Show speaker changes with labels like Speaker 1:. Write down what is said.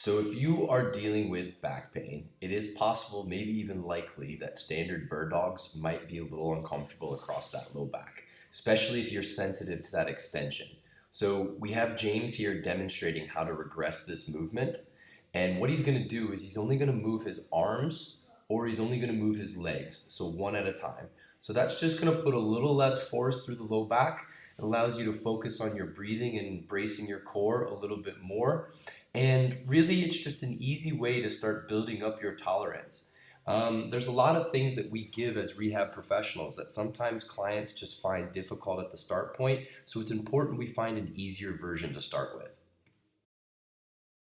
Speaker 1: So if you are dealing with back pain, it is possible, maybe even likely, that standard bird dogs might be a little uncomfortable across that low back, especially if you're sensitive to that extension. So we have James here demonstrating how to regress this movement. And what he's going to do is he's only going to move his arms or he's only going to move his legs, so one at a time. So that's just going to put a little less force through the low back. It allows you to focus on your breathing and bracing your core a little bit more. And really, it's just an easy way to start building up your tolerance. There's a lot of things that we give as rehab professionals that sometimes clients just find difficult at the start point. So it's important we find an easier version to start with.